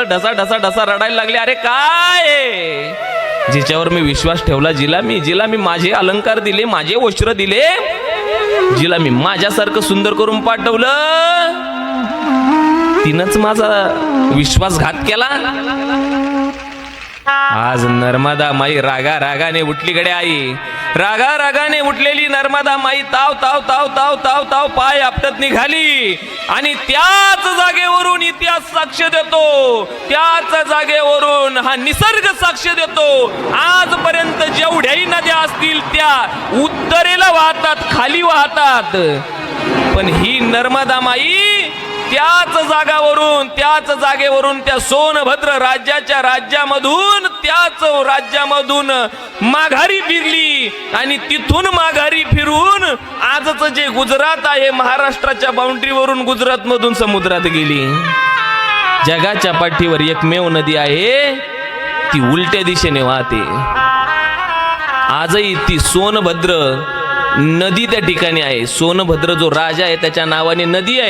ढसा ढसा ढसा रडायला लागले. अरे काय, जिच्यावर मी विश्वास ठेवला, जिला मी माझे अलंकार दिले, माझे वस्त्र दिले, जिला मी माझ्यासारखं सुंदर करून पाठवलं, तिनंच माझा विश्वासघात केला. आज नर्मदा माई रागा रागाने उठली गडे आई. रागा रागाने उठलेली नर्मदा माई ताव ताव ताव ताव ताव ताव पाय आपटत निघाली. आणि त्याच जागेवरून इतिहास साक्ष देतो, त्याच जागेवरून हा निसर्ग साक्ष देतो. आजपर्यंत जेवढ्याही नद्या असतील त्या उत्तरेला वाहतात, खाली वाहतात, पण ही नर्मदा माई त्याच जागेवरून त्या सोनभद्र राज्यामधून माघारी फिरली. आणि तिथून माघारी फिरून आजच जे गुजरात आहे, महाराष्ट्राच्या बाउंड्रीवरून गुजरात मधून समुद्रात गेली. जगाच्या पाठीवर एकमेव नदी आहे, ती उलट्या दिशेने वाहते. आजही ती सोनभद्र नदी त्या ठिकाणी आहे. सोनभद्र जो राजा आहे त्याच्या नावाने नदी आहे.